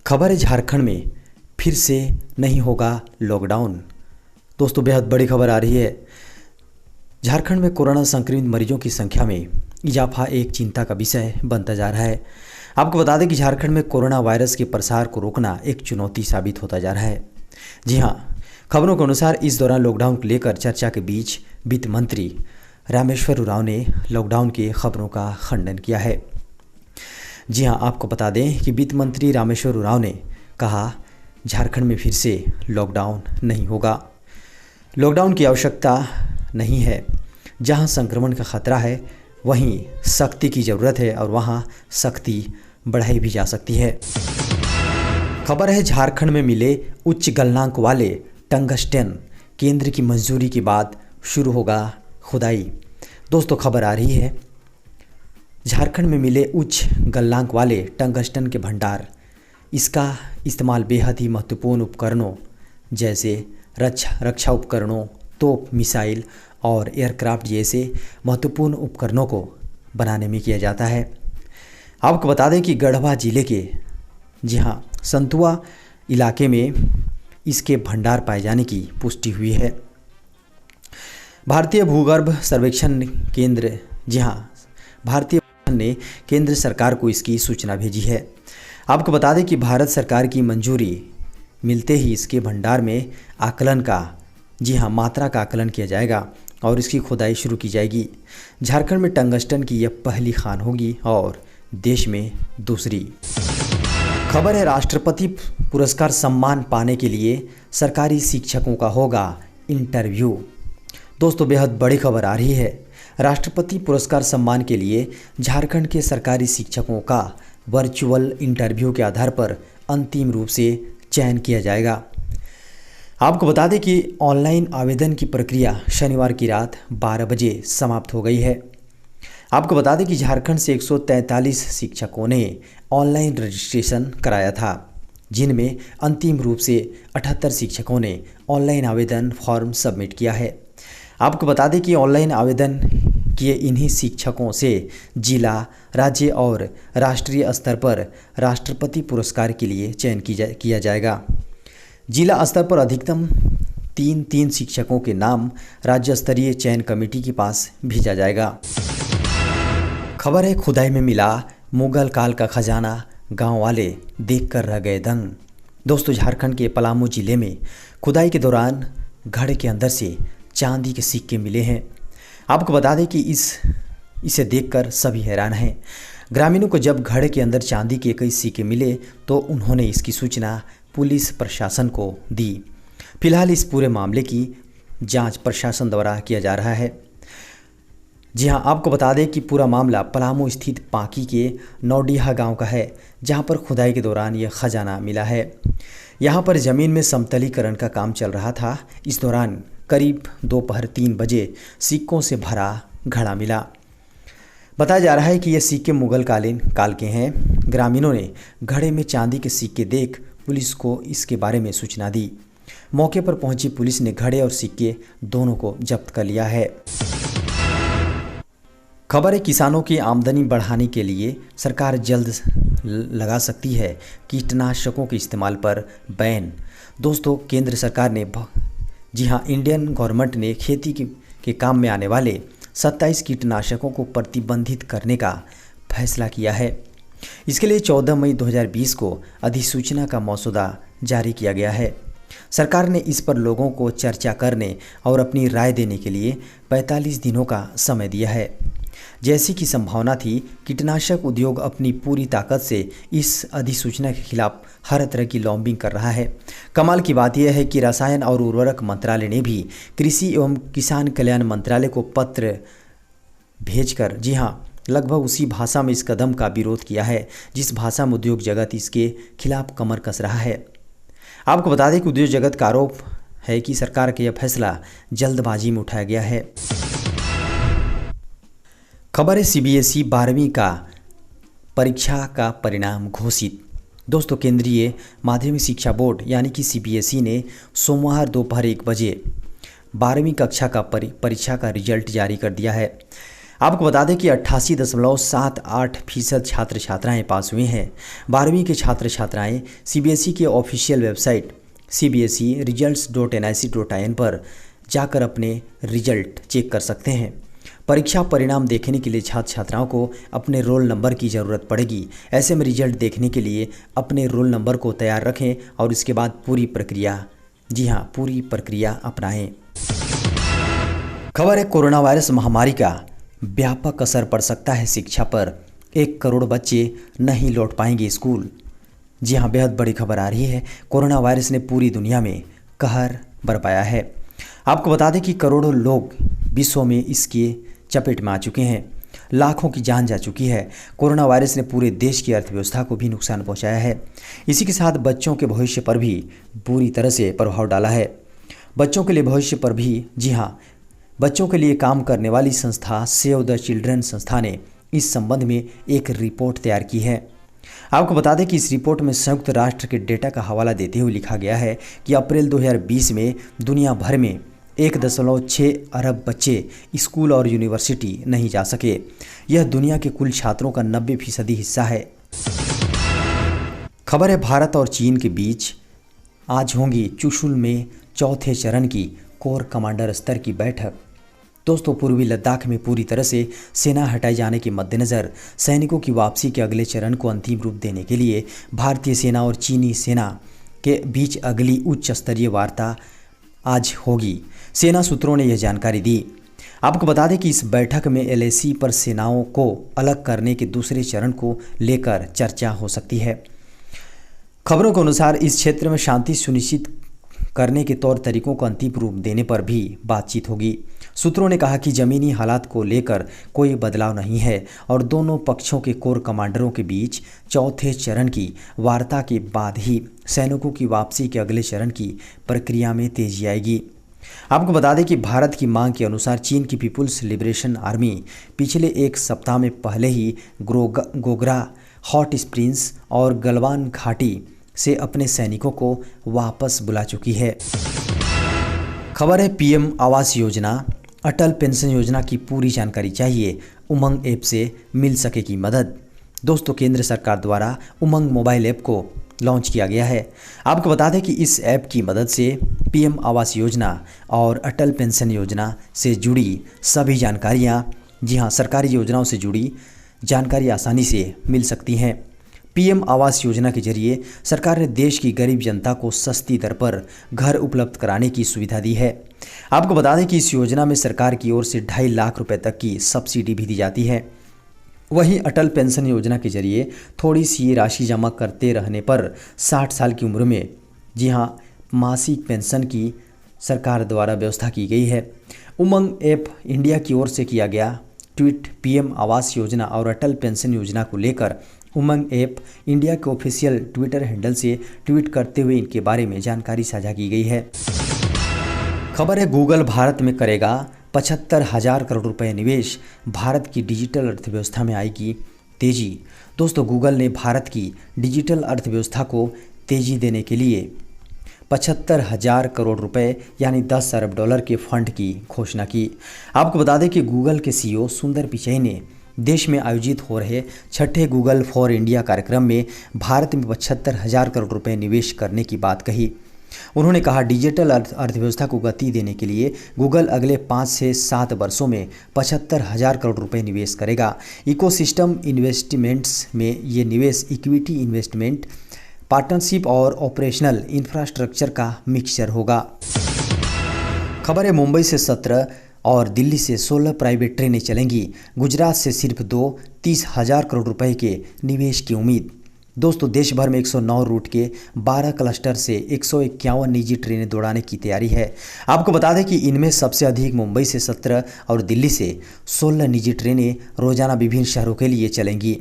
खबर है झारखंड में फिर से नहीं होगा लॉकडाउन। दोस्तों बेहद बड़ी खबर आ रही है। झारखंड में कोरोना संक्रमित मरीजों की संख्या में इजाफा एक चिंता का विषय बनता जा रहा है। आपको बता दें कि झारखंड में कोरोना वायरस के प्रसार को रोकना एक चुनौती साबित होता जा रहा है। जी हाँ, खबरों के अनुसार इस दौरान लॉकडाउन को लेकर चर्चा के बीच वित्त मंत्री रामेश्वर उरांव ने लॉकडाउन की खबरों का खंडन किया है। जी हाँ, आपको बता दें कि वित्त मंत्री रामेश्वर उरांव ने कहा, झारखंड में फिर से लॉकडाउन नहीं होगा। लॉकडाउन की आवश्यकता नहीं है। जहां संक्रमण का खतरा है वहीं सख्ती की ज़रूरत है और वहां सख्ती बढ़ाई भी जा सकती है। खबर है झारखंड में मिले उच्च गलनांक वाले टंगस्टन केंद्र की मंजूरी के बाद शुरू होगा खुदाई। दोस्तों खबर आ रही है, झारखंड में मिले उच्च गलनांक वाले टंगस्टन के भंडार, इसका इस्तेमाल बेहद ही महत्वपूर्ण उपकरणों जैसे रक्षा उपकरणों, तोप, मिसाइल और एयरक्राफ्ट जैसे महत्वपूर्ण उपकरणों को बनाने में किया जाता है। आपको बता दें कि गढ़वा जिले के संतुआ इलाके में इसके भंडार पाए जाने की पुष्टि हुई है। भारतीय भूगर्भ सर्वेक्षण केंद्र भारतीय ने केंद्र सरकार को इसकी सूचना भेजी है। आपको बता दें कि भारत सरकार की मंजूरी मिलते ही इसके भंडार में आकलन का मात्रा का आकलन किया जाएगा और इसकी खुदाई शुरू की जाएगी। झारखंड में टंगस्टन की यह पहली खान होगी और देश में दूसरी। खबर है, राष्ट्रपति पुरस्कार सम्मान पाने के लिए सरकारी शिक्षकों का होगा इंटरव्यू। दोस्तों बेहद बड़ी खबर आ रही है। राष्ट्रपति पुरस्कार सम्मान के लिए झारखंड के सरकारी शिक्षकों का वर्चुअल इंटरव्यू के आधार पर अंतिम रूप से चयन किया जाएगा। आपको बता दें कि ऑनलाइन आवेदन की प्रक्रिया शनिवार की रात 12 बजे समाप्त हो गई है। आपको बता दें कि झारखंड से 143 शिक्षकों ने ऑनलाइन रजिस्ट्रेशन कराया था, जिनमें अंतिम रूप से 78 शिक्षकों ने ऑनलाइन आवेदन फॉर्म सबमिट किया है। आपको बता दें कि ऑनलाइन आवेदन किए इन्हीं शिक्षकों से जिला, राज्य और राष्ट्रीय स्तर पर राष्ट्रपति पुरस्कार के लिए चयन किया जाएगा। जिला स्तर पर अधिकतम 3 शिक्षकों के नाम राज्य स्तरीय चयन कमेटी के पास भेजा जाएगा। खबर है, खुदाई में मिला मुगल काल का खजाना, गांव वाले देखकर रह गए दंग। दोस्तों झारखंड के पलामू जिले में खुदाई के दौरान घड़े के अंदर से चांदी के सिक्के मिले हैं। आपको बता दें कि इसे देखकर सभी हैरान हैं। ग्रामीणों को जब घड़े के अंदर चांदी के कई सिक्के मिले तो उन्होंने इसकी सूचना पुलिस प्रशासन को दी। फिलहाल इस पूरे मामले की जांच प्रशासन द्वारा किया जा रहा है। जी हाँ, आपको बता दें कि पूरा मामला पलामू स्थित पांकी के नौडिहा गांव का है, जहां पर खुदाई के दौरान यह खजाना मिला है। यहां पर ज़मीन में समतलीकरण का काम चल रहा था। इस दौरान करीब दोपहर 3 बजे सिक्कों से भरा घड़ा मिला। बताया जा रहा है कि ये सिक्के मुगल काल के हैं। ग्रामीणों ने घड़े में चांदी के सिक्के देख पुलिस को इसके बारे में सूचना दी। मौके पर पहुंची पुलिस ने घड़े और सिक्के दोनों को जब्त कर लिया है। खबर है, किसानों की आमदनी बढ़ाने के लिए सरकार जल्द लगा सकती है कीटनाशकों के इस्तेमाल पर बैन। दोस्तों केंद्र सरकार ने इंडियन गवर्नमेंट ने खेती के काम में आने वाले 27 कीटनाशकों को प्रतिबंधित करने का फैसला किया है। इसके लिए 14 मई 2020 को अधिसूचना का मसौदा जारी किया गया है। सरकार ने इस पर लोगों को चर्चा करने और अपनी राय देने के लिए 45 दिनों का समय दिया है। जैसी कि संभावना थी, कीटनाशक उद्योग अपनी पूरी ताकत से इस अधिसूचना के खिलाफ हर तरह की लॉबिंग कर रहा है। कमाल की बात यह है कि रसायन और उर्वरक मंत्रालय ने भी कृषि एवं किसान कल्याण मंत्रालय को पत्र भेजकर लगभग उसी भाषा में इस कदम का विरोध किया है जिस भाषा में उद्योग जगत इसके खिलाफ कमर कस रहा है। आपको बता दें कि उद्योग जगत का आरोप है कि सरकार का यह फैसला जल्दबाजी में उठाया गया है। खबर है, CBSE 12वीं का परीक्षा का परिणाम घोषित। दोस्तों केंद्रीय माध्यमिक शिक्षा बोर्ड यानी कि CBSE ने सोमवार दोपहर 1 बजे 12वीं कक्षा का परीक्षा का रिजल्ट जारी कर दिया है। आपको बता दें कि 88.78% छात्र छात्राएँ पास हुए हैं। 12वीं के छात्र छात्राएँ CBSE के ऑफिशियल वेबसाइट cbseresults.nic.in पर जाकर अपने रिजल्ट चेक कर सकते हैं। परीक्षा परिणाम देखने के लिए छात्र छात्राओं को अपने रोल नंबर की ज़रूरत पड़ेगी। ऐसे में रिजल्ट देखने के लिए अपने रोल नंबर को तैयार रखें और इसके बाद पूरी प्रक्रिया, जी हाँ, पूरी प्रक्रिया अपनाएं। खबर है, कोरोना वायरस महामारी का व्यापक असर पड़ सकता है शिक्षा पर। 1 करोड़ बच्चे नहीं लौट पाएंगे स्कूल। जी हाँ, बेहद बड़ी खबर आ रही है। कोरोना वायरस ने पूरी दुनिया में कहर बरपाया है। आपको बता दें कि करोड़ों लोग विश्व में इसके चपेट में आ चुके हैं। लाखों की जान जा चुकी है। कोरोना वायरस ने पूरे देश की अर्थव्यवस्था को भी नुकसान पहुंचाया है। इसी के साथ बच्चों के भविष्य पर भी बुरी तरह से प्रभाव डाला है। बच्चों के लिए भविष्य पर भी, जी हाँ, बच्चों के लिए काम करने वाली संस्था सेव द चिल्ड्रन संस्था ने इस संबंध में एक रिपोर्ट तैयार की है। आपको बता दें कि इस रिपोर्ट में संयुक्त राष्ट्र के डेटा का हवाला देते हुए लिखा गया है कि अप्रैल 2020 में दुनिया भर में 1.6 अरब बच्चे स्कूल और यूनिवर्सिटी नहीं जा सके। यह दुनिया के कुल छात्रों का 90% हिस्सा है। खबर है, भारत और चीन के बीच आज होंगी चुशुल में चौथे चरण की कोर कमांडर स्तर की बैठक। दोस्तों, पूर्वी लद्दाख में पूरी तरह से सेना हटाए जाने के मद्देनज़र सैनिकों की वापसी के अगले चरण को अंतिम रूप देने के लिए भारतीय सेना और चीनी सेना के बीच अगली उच्च स्तरीय वार्ता आज होगी। सेना सूत्रों ने यह जानकारी दी। आपको बता दें कि इस बैठक में LAC पर सेनाओं को अलग करने के दूसरे चरण को लेकर चर्चा हो सकती है। खबरों के अनुसार इस क्षेत्र में शांति सुनिश्चित करने के तौर तरीकों को अंतिम रूप देने पर भी बातचीत होगी। सूत्रों ने कहा कि ज़मीनी हालात को लेकर कोई बदलाव नहीं है और दोनों पक्षों के कोर कमांडरों के बीच चौथे चरण की वार्ता के बाद ही सैनिकों की वापसी के अगले चरण की प्रक्रिया में तेजी आएगी। आपको बता दें कि भारत की मांग के अनुसार चीन की पीपुल्स लिबरेशन आर्मी पिछले एक सप्ताह में पहले ही गोगरा, हॉट स्प्रिंग्स और गलवान घाटी से अपने सैनिकों को वापस बुला चुकी है। खबर है, PM आवास योजना, अटल पेंशन योजना की पूरी जानकारी चाहिए, उमंग ऐप से मिल सकेगी मदद। दोस्तों, केंद्र सरकार द्वारा उमंग मोबाइल ऐप को लॉन्च किया गया है। आपको बता दें कि इस ऐप की मदद से PM आवास योजना और अटल पेंशन योजना से जुड़ी सभी जानकारियां, जी हाँ, सरकारी योजनाओं से जुड़ी जानकारी आसानी से मिल सकती हैं। PM आवास योजना के जरिए सरकार ने देश की गरीब जनता को सस्ती दर पर घर उपलब्ध कराने की सुविधा दी है। आपको बता दें कि इस योजना में सरकार की ओर से 2.5 लाख रुपए तक की सब्सिडी भी दी जाती है। वहीं अटल पेंशन योजना के जरिए थोड़ी सी राशि जमा करते रहने पर 60 साल की उम्र में, जी हाँ, मासिक पेंशन की सरकार द्वारा व्यवस्था की गई है। उमंग ऐप इंडिया की ओर से किया गया ट्वीट PM आवास योजना और अटल पेंशन योजना को लेकर उमंग ऐप इंडिया के ऑफिशियल ट्विटर हैंडल से ट्वीट करते हुए इनके बारे में जानकारी साझा की गई है। खबर है, गूगल भारत में करेगा 75,000 करोड़ रुपए निवेश, भारत की डिजिटल अर्थव्यवस्था में आएगी तेजी। दोस्तों, गूगल ने भारत की डिजिटल अर्थव्यवस्था को तेजी देने के लिए 75,000 करोड़ रुपए यानी 10 अरब डॉलर के फंड की घोषणा की। आपको बता दें कि गूगल के CEO सुंदर पिचई ने देश में आयोजित हो रहे 6ठे गूगल फॉर इंडिया कार्यक्रम में भारत में 75,000 करोड़ रुपए निवेश करने की बात कही। उन्होंने कहा, डिजिटल अर्थव्यवस्था को गति देने के लिए गूगल अगले 5 से 7 वर्षों में 75,000 करोड़ रुपए निवेश करेगा। इकोसिस्टम इन्वेस्टमेंट्स में ये निवेश इक्विटी इन्वेस्टमेंट, पार्टनरशिप और ऑपरेशनल इंफ्रास्ट्रक्चर का मिक्सचर होगा। खबर है, मुंबई से 17 और दिल्ली से 16 प्राइवेट ट्रेनें चलेंगी। गुजरात से सिर्फ 2, 30,000 करोड़ रुपए के निवेश की उम्मीद। दोस्तों, देश भर में 109 रूट के 12 क्लस्टर से 151 निजी ट्रेनें दौड़ाने की तैयारी है। आपको बता दें कि इनमें सबसे अधिक मुंबई से 17 और दिल्ली से 16 निजी ट्रेनें रोजाना विभिन्न शहरों के लिए चलेंगी।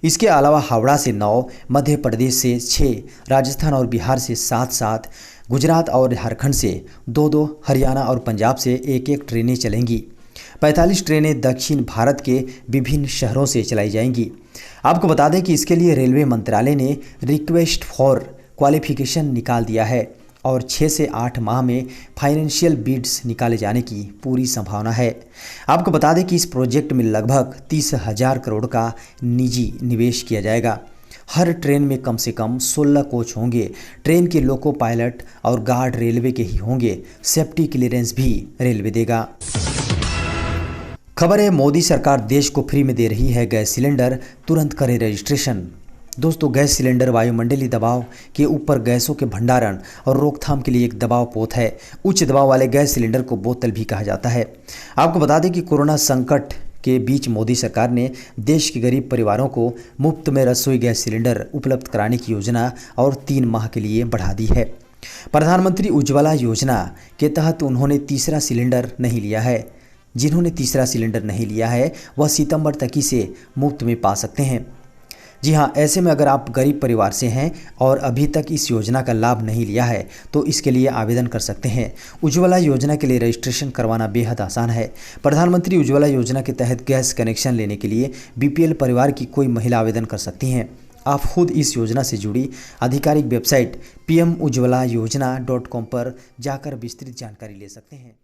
इसके अलावा हावड़ा से 9, मध्य प्रदेश से 6, राजस्थान और बिहार से 7, गुजरात और झारखंड से 2, हरियाणा और पंजाब से 1 ट्रेनें चलेंगी। 45 ट्रेनें दक्षिण भारत के विभिन्न शहरों से चलाई जाएंगी। आपको बता दें कि इसके लिए रेलवे मंत्रालय ने रिक्वेस्ट फॉर क्वालिफिकेशन निकाल दिया है और 6 से 8 माह में फाइनेंशियल बिड्स निकाले जाने की पूरी संभावना है। आपको बता दें कि इस प्रोजेक्ट में लगभग 30,000 करोड़ का निजी निवेश किया जाएगा। हर ट्रेन में कम से कम 16 कोच होंगे। ट्रेन के लोको पायलट और गार्ड रेलवे के ही होंगे। सेफ्टी क्लियरेंस भी रेलवे देगा। खबर है, मोदी सरकार देश को फ्री में दे रही है गैस सिलेंडर, तुरंत करें रजिस्ट्रेशन। दोस्तों, गैस सिलेंडर वायुमंडलीय दबाव के ऊपर गैसों के भंडारण और रोकथाम के लिए एक दबाव पोत है। उच्च दबाव वाले गैस सिलेंडर को बोतल भी कहा जाता है। आपको बता दें कि कोरोना संकट के बीच मोदी सरकार ने देश के गरीब परिवारों को मुफ्त में रसोई गैस सिलेंडर उपलब्ध कराने की योजना और 3 माह के लिए बढ़ा दी है। प्रधानमंत्री उज्ज्वला योजना के तहत उन्होंने तीसरा सिलेंडर नहीं लिया है। जिन्होंने तीसरा सिलेंडर नहीं लिया है वह सितंबर तक इसे मुफ्त में पा सकते हैं। जी हाँ, ऐसे में अगर आप गरीब परिवार से हैं और अभी तक इस योजना का लाभ नहीं लिया है तो इसके लिए आवेदन कर सकते हैं। उज्ज्वला योजना के लिए रजिस्ट्रेशन करवाना बेहद आसान है। प्रधानमंत्री उज्ज्वला योजना के तहत गैस कनेक्शन लेने के लिए बीपीएल परिवार की कोई महिला आवेदन कर सकती हैं। आप खुद इस योजना से जुड़ी आधिकारिक वेबसाइट pmujjwalaYojana.com पर जाकर विस्तृत जानकारी ले सकते हैं।